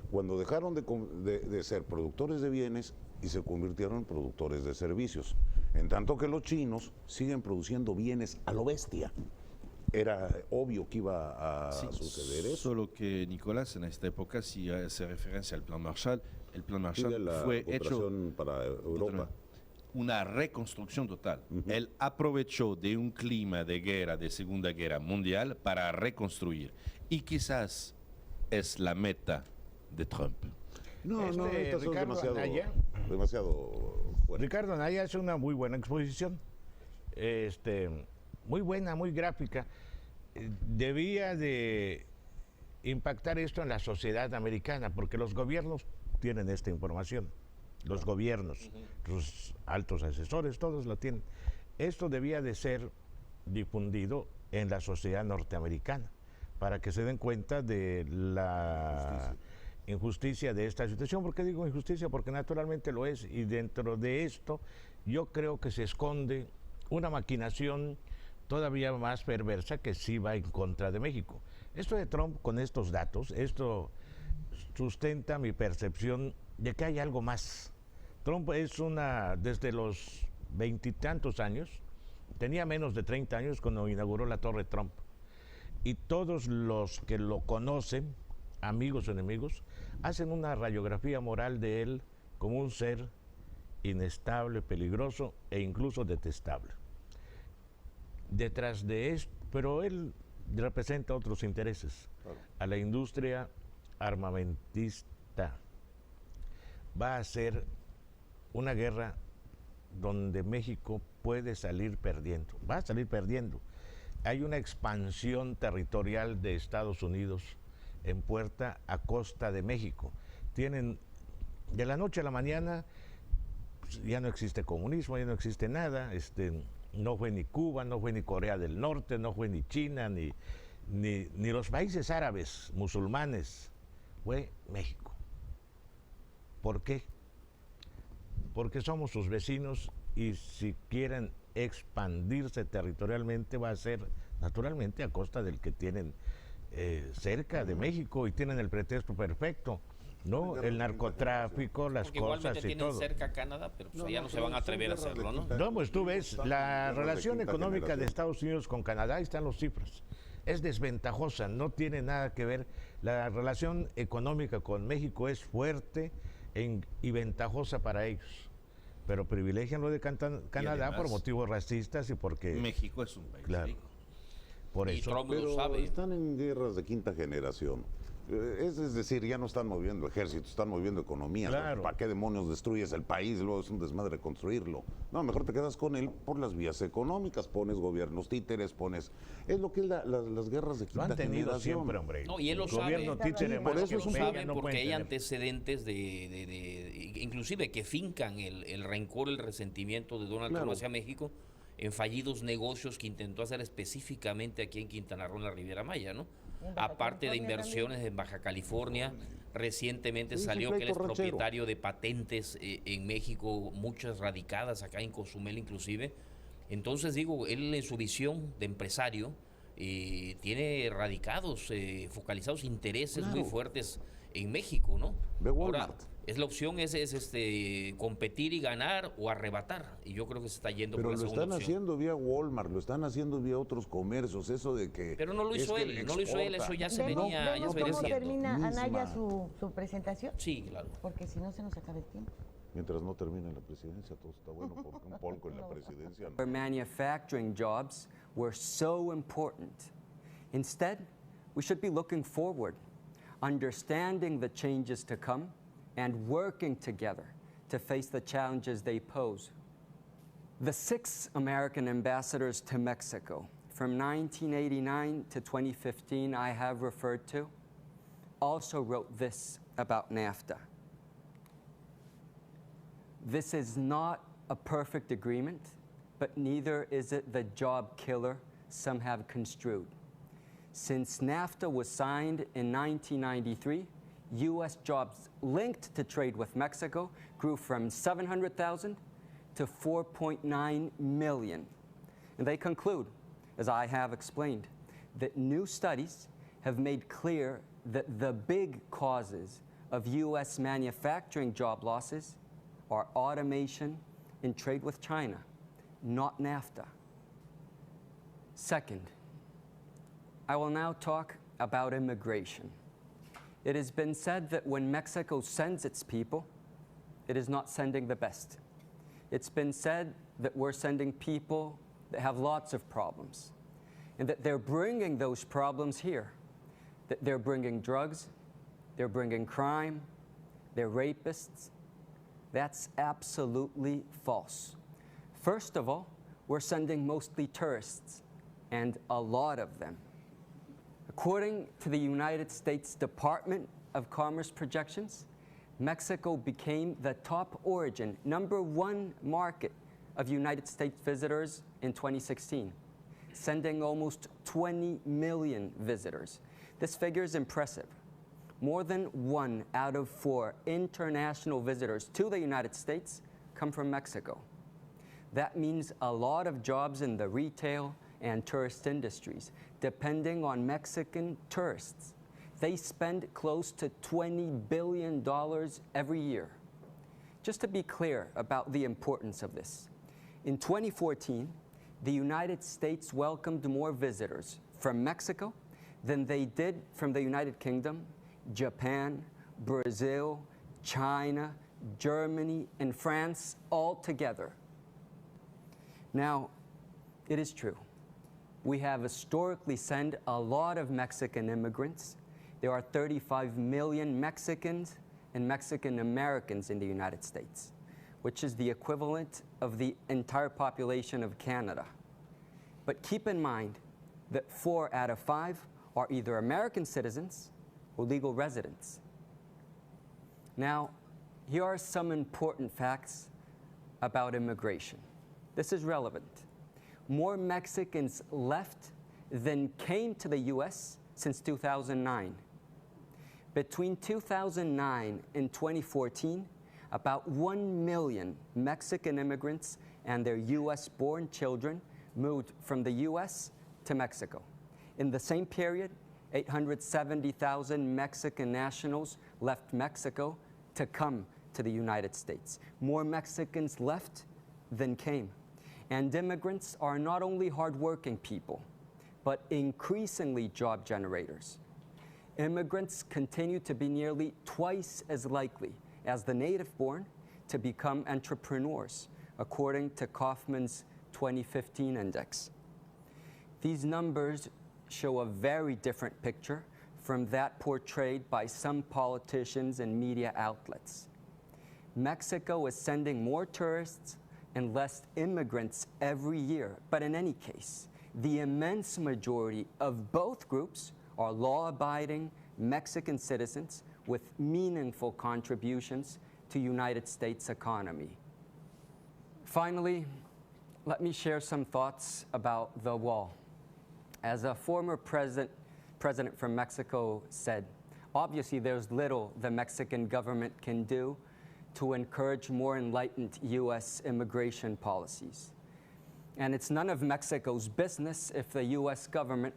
cuando dejaron de ser productores de bienes y se convirtieron en productores de servicios. En tanto que los chinos siguen produciendo bienes a lo bestia. Era obvio que iba a suceder eso. Solo que, Nicolás, en esta época, si hace referencia al plan Marshall, el plan Marshall fue hecho para Europa. Una reconstrucción total. Él aprovechó de un clima de guerra, de Segunda Guerra Mundial, para reconstruir. Y quizás es la meta de Trump. Ricardo Anaya demasiado fuerte. Ricardo Anaya hace una muy buena exposición, muy buena, muy gráfica. Debía de impactar esto en la sociedad americana, porque los gobiernos tienen esta información, los gobiernos, los altos asesores, todos lo tienen. Esto debía de ser difundido en la sociedad norteamericana, para que se den cuenta de la injusticia de esta situación. ¿Por qué digo injusticia? Porque naturalmente lo es, y dentro de esto yo creo que se esconde una maquinación todavía más perversa que sí va en contra de México. Esto de Trump con estos datos, esto sustenta mi percepción de que hay algo más. Trump es desde los 20 y tantos años, tenía menos de 30 años cuando inauguró la Torre Trump. Y todos los que lo conocen, amigos o enemigos, hacen una radiografía moral de él como un ser inestable, peligroso e incluso detestable. Detrás de esto, pero él representa otros intereses, claro, a la industria armamentista. Va a ser una guerra donde México puede salir perdiendo, va a salir perdiendo. Hay una expansión territorial de Estados Unidos en puerta a costa de México. Tienen, de la noche a la mañana, pues, ya no existe comunismo, ya no existe nada, no fue ni Cuba, no fue ni Corea del Norte, no fue ni China, ni los países árabes, musulmanes, fue México. ¿Por qué? Porque somos sus vecinos, y si quieren expandirse territorialmente va a ser naturalmente a costa del que tienen cerca de México, y tienen el pretexto perfecto, ¿no? El narcotráfico, las porque cosas igualmente y tienen todo. cerca a Canadá, pero pues allá no se van a atrever a hacerlo, ¿no? No, pues tú ves, la relación económica de Estados Unidos con Canadá, ahí están los cifras. Es desventajosa, no tiene nada que ver. La relación económica con México es fuerte y ventajosa para ellos. Pero privilegian lo de Canadá además, por motivos racistas y porque... México es un país rico. Por y eso. Trump lo Pero sabe. están en guerras de quinta generación. Es decir, ya no están moviendo ejércitos, están moviendo economías. Claro. ¿Para qué demonios destruyes el país? Luego es un desmadre construirlo. No, mejor te quedas con él por las vías económicas. Pones gobiernos títeres, pones... Es lo que es las guerras de Lo quinta han tenido generación. siempre, hombre. No, y él lo El gobierno sabe. títere Sí, más por eso que es un Peña sabe, no porque pueden hay tener. antecedentes inclusive que fincan el rencor, el resentimiento de Donald Trump hacia México en fallidos negocios que intentó hacer específicamente aquí en Quintana Roo, en la Riviera Maya, ¿no? Aparte de inversiones en Baja California, recientemente salió que él es propietario de patentes en México, muchas radicadas acá en Cozumel inclusive. Entonces digo, él en su visión de empresario tiene radicados, focalizados intereses muy fuertes en México, ¿no? Ve Walmart. Ahora, la opción es competir y ganar o arrebatar, y yo creo que se está yendo Pero por la lo segunda están opción. haciendo vía Walmart, lo están haciendo vía otros comercios, eso de que... Pero no lo hizo él, no lo hizo él, eso ya se venía ¿Vemos haciendo. cómo termina Anaya Misma. su presentación? Sí, claro. Porque si no se nos acaba el tiempo. Mientras no termine la presidencia, todo está bueno, porque un polco en la presidencia... no. Where manufacturing jobs were so important. Instead, we should be looking forward, understanding the changes to come, and working together to face the challenges they pose. The 6 American ambassadors to Mexico from 1989 to 2015 I have referred to also wrote this about NAFTA. This is not a perfect agreement, but neither is it the job killer some have construed. Since NAFTA was signed in 1993, U.S. jobs linked to trade with Mexico grew from 700,000 to 4.9 million. And they conclude, as I have explained, that new studies have made clear that the big causes of U.S. manufacturing job losses are automation and trade with China, not NAFTA. Second, I will now talk about immigration. It has been said that when Mexico sends its people, it is not sending the best. It's been said that we're sending people that have lots of problems, and that they're bringing those problems here, that they're bringing drugs, they're bringing crime, they're rapists, That's absolutely false. First of all, we're sending mostly tourists, and a lot of them. According to the United States Department of Commerce projections, Mexico became the top origin, #1 market of United States visitors in 2016, sending almost 20 million visitors. This figure is impressive. More than 1 out of 4 international visitors to the United States come from Mexico. That means a lot of jobs in the retail and tourist industries, depending on Mexican tourists. They spend close to $20 billion every year. Just to be clear about the importance of this, in 2014, the United States welcomed more visitors from Mexico than they did from the United Kingdom, Japan, Brazil, China, Germany, and France all together. Now, it is true. We have historically sent a lot of Mexican immigrants. There are 35 million Mexicans and Mexican Americans in the United States, which is the equivalent of the entire population of Canada. But keep in mind that 4 out of 5 are either American citizens or legal residents. Now, here are some important facts about immigration. This is relevant. More Mexicans left than came to the US since 2009. Between 2009 and 2014, about 1 million Mexican immigrants and their US-born children moved from the US to Mexico. In the same period, 870,000 Mexican nationals left Mexico to come to the United States. More Mexicans left than came. And immigrants are not only hardworking people, but increasingly job generators. Immigrants continue to be nearly twice as likely as the native-born to become entrepreneurs, according to Kaufman's 2015 index. These numbers show a very different picture from that portrayed by some politicians and media outlets. Mexico is sending more tourists and less immigrants every year, but in any case, the immense majority of both groups are law-abiding Mexican citizens with meaningful contributions to United States economy. Finally, let me share some thoughts about the wall. As a former president from Mexico said, obviously there's little the Mexican government can do to encourage more enlightened US immigration policies. And it's none of Mexico's business if the US government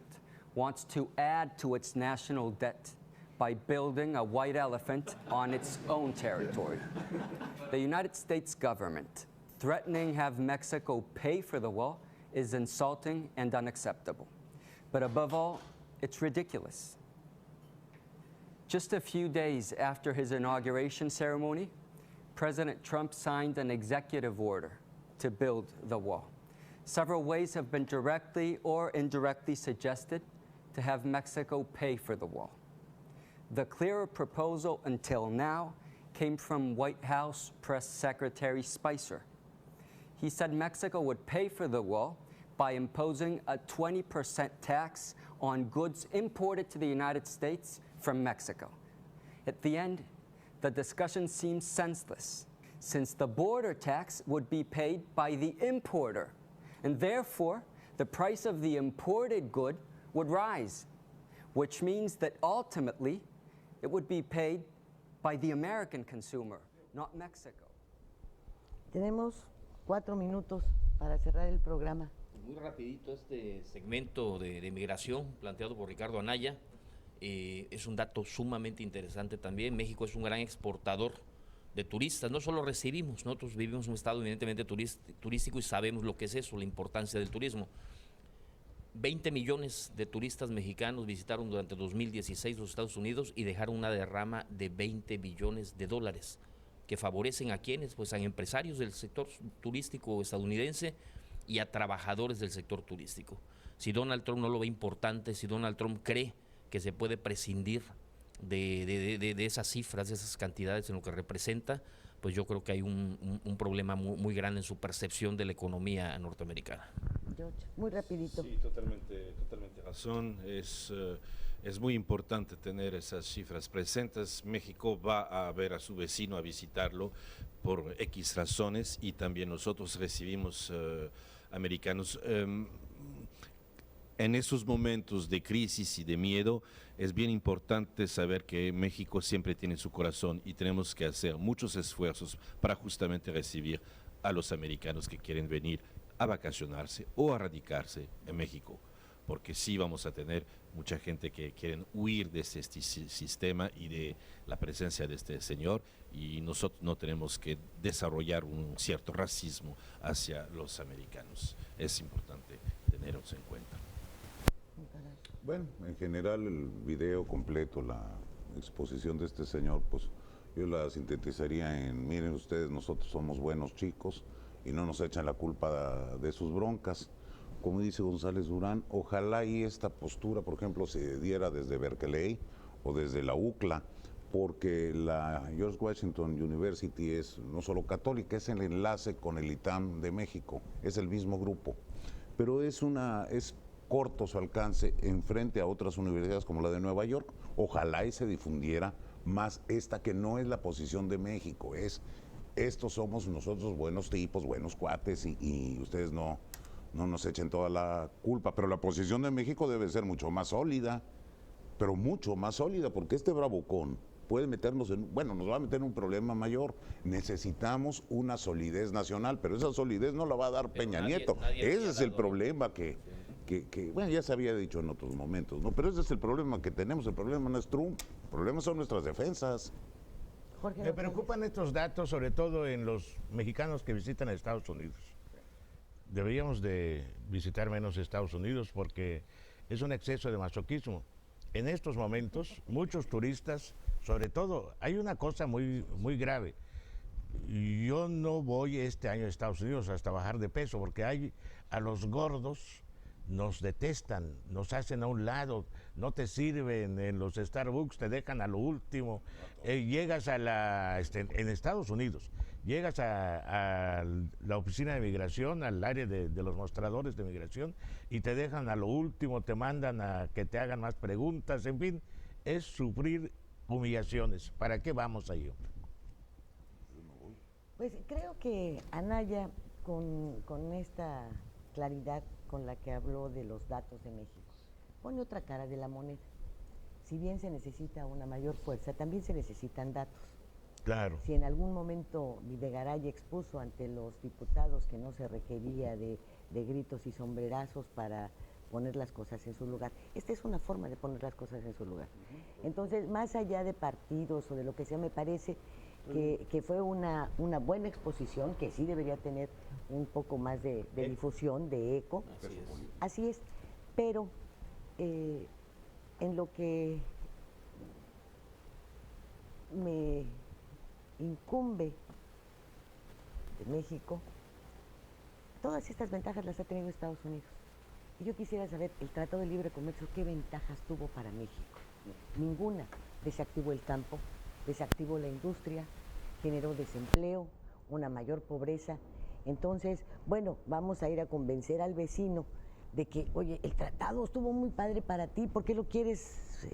wants to add to its national debt by building a white elephant on its own territory. The United States government threatening to have Mexico pay for the wall is insulting and unacceptable. But above all, it's ridiculous. Just a few days after his inauguration ceremony, President Trump signed an executive order to build the wall. Several ways have been directly or indirectly suggested to have Mexico pay for the wall. The clearer proposal until now came from White House Press Secretary Spicer. He said Mexico would pay for the wall by imposing a 20% tax on goods imported to the United States from Mexico. At the end, the discussion seems senseless, since the border tax would be paid by the importer, and therefore the price of the imported good would rise, which means that ultimately it would be paid by the American consumer, not Mexico. Tenemos 4 minutos para cerrar el programa. Muy rapidito este segmento de migración planteado por Ricardo Anaya. Es un dato sumamente interesante también. México es un gran exportador de turistas. No solo recibimos, nosotros vivimos en un estado evidentemente turístico y sabemos lo que es eso, la importancia del turismo. 20 millones de turistas mexicanos visitaron durante 2016 los Estados Unidos y dejaron una derrama de 20 billones de dólares que favorecen a quienes, pues a empresarios del sector turístico estadounidense y a trabajadores del sector turístico. Si Donald Trump no lo ve importante, si Donald Trump cree que se puede prescindir de esas cifras, de esas cantidades en lo que representa, pues yo creo que hay un problema muy grande en su percepción de la economía norteamericana. George, muy rapidito. Sí, totalmente razón. Es muy importante tener esas cifras presentes. México va a ver a su vecino, a visitarlo por X razones, y también nosotros recibimos americanos. En esos momentos de crisis y de miedo es bien importante saber que México siempre tiene su corazón y tenemos que hacer muchos esfuerzos para justamente recibir a los americanos que quieren venir a vacacionarse o a radicarse en México, porque sí vamos a tener mucha gente que quieren huir de este sistema y de la presencia de este señor, y nosotros no tenemos que desarrollar un cierto racismo hacia los americanos. Es importante tenerlos en cuenta. Bueno, en general el video completo, la exposición de este señor, pues yo la sintetizaría en: miren ustedes, nosotros somos buenos chicos y no nos echan la culpa de sus broncas. Como dice González Durán, ojalá y esta postura, por ejemplo, se diera desde Berkeley o desde la UCLA, porque la George Washington University es no solo católica, es el enlace con el ITAM de México, es el mismo grupo, pero es corto su alcance en frente a otras universidades como la de Nueva York. Ojalá y se difundiera más esta, que no es la posición de México, es estos somos nosotros buenos tipos, buenos cuates, y ustedes no nos echen toda la culpa, pero la posición de México debe ser mucho más sólida, pero mucho más sólida, porque este bravucón puede meternos nos va a meter en un problema mayor. Necesitamos una solidez nacional, pero esa solidez no la va a dar Peña Nieto. Ese es el problema que bueno, ya se había dicho en otros momentos, ¿no? Pero ese es el problema que tenemos. El problema no es Trump, el problema son nuestras defensas. Jorge, Me preocupan estos datos, sobre todo en los mexicanos que visitan a Estados Unidos. Deberíamos de visitar menos Estados Unidos porque es un exceso de masoquismo. En estos momentos, muchos turistas, sobre todo, hay una cosa muy grave. Yo no voy este año a Estados Unidos hasta bajar de peso, porque a los gordos nos detestan, nos hacen a un lado, no te sirven en los Starbucks, te dejan a lo último. Llegas en Estados Unidos, llegas a la oficina de migración, al área de los mostradores de migración, y te dejan a lo último, te mandan a que te hagan más preguntas, en fin, es sufrir humillaciones. ¿Para qué vamos ahí? Pues creo que Anaya, con esta claridad con la que habló de los datos de México, pone otra cara de la moneda. Si bien se necesita una mayor fuerza, también se necesitan datos. Claro. Si en algún momento Videgaray expuso ante los diputados que no se requería de gritos y sombrerazos para poner las cosas en su lugar, esta es una forma de poner las cosas en su lugar. Entonces, más allá de partidos o de lo que sea, me parece que fue una buena exposición, que sí debería tener un poco más de difusión, de eco. Así es, pero en lo que me incumbe de México, todas estas ventajas las ha tenido Estados Unidos. Y yo quisiera saber, el Tratado de Libre Comercio, ¿qué ventajas tuvo para México? Ninguna. Desactivó el campo, desactivó la industria, generó desempleo, una mayor pobreza. Entonces, bueno, vamos a ir a convencer al vecino de que, oye, el tratado estuvo muy padre para ti, ¿por qué lo quieres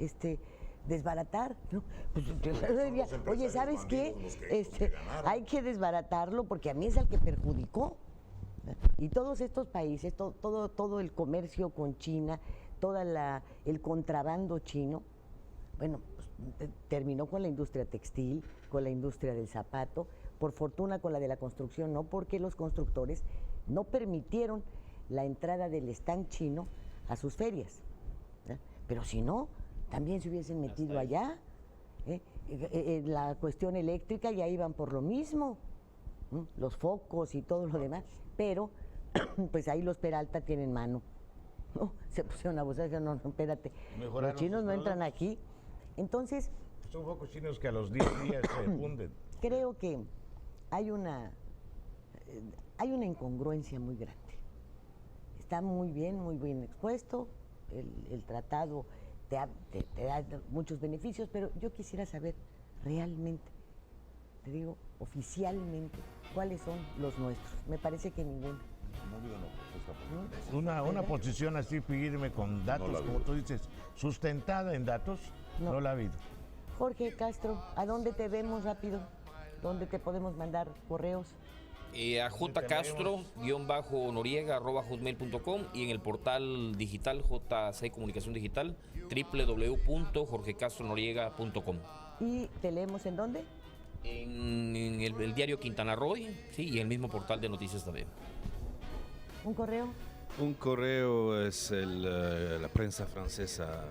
desbaratar? ¿No? Pues, diría, oye, ¿sabes qué? Hay que desbaratarlo porque a mí es el que perjudicó. Y todos estos países, todo el comercio con China, todo el contrabando chino, bueno, pues, terminó con la industria textil, con la industria del zapato, por fortuna con la de la construcción, no, porque los constructores no permitieron la entrada del stand chino a sus ferias. Pero si no, también se hubiesen metido allá. La cuestión eléctrica ya iban por lo mismo, los focos y todo lo demás, pero pues ahí los Peralta tienen mano. No, se pusieron a buscar, no, espérate, los chinos no entran aquí. Entonces, son focos chinos que a los 10 días se funden. Creo que hay una incongruencia muy grande. Está muy bien expuesto, el tratado te da muchos beneficios, pero yo quisiera saber realmente, te digo, oficialmente, cuáles son los nuestros. Me parece que ninguno. Una posición así firme con datos, No la ha como habido. tú dices, sustentada en datos, No. no la ha habido. Jorge Castro, ¿a dónde te vemos rápido? ¿Dónde te podemos mandar correos? A jcastro-noriega@hotmail.com y en el portal digital JC Comunicación Digital www.jorgecastronoriega.com. ¿Y te leemos en dónde? En el diario Quintana Roo, sí, y el mismo portal de noticias también. ¿Un correo? Un correo es la prensa francesa,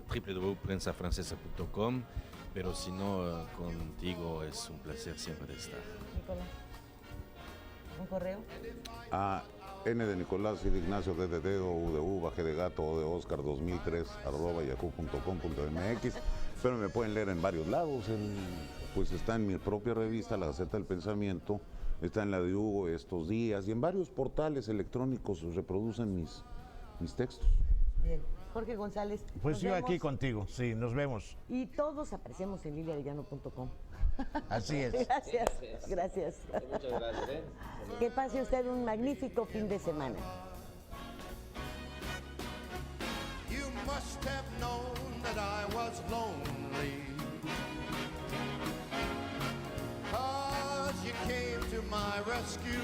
www.prensafrancesa.com, pero si no, contigo es un placer siempre estar. Nicolás. ¿Un correo? A N de Nicolás, I de Ignacio, D de Dedo, U de Uva, G de Gato, O de Oscar 2003 @yahoo.com.mx. Pero me pueden leer en varios lados. Pues está en mi propia revista, La Gaceta del Pensamiento, está en la de Hugo Estos Días y en varios portales electrónicos reproducen mis textos. Bien. Jorge González. Pues nos yo aquí vemos. contigo, sí, nos vemos. Y todos aparecemos en liliarellano.com. Así es. Gracias, gracias. Muchas gracias. Que pase usted un magnífico fin de semana. You must have known that I was lonely, 'cause you came to my rescue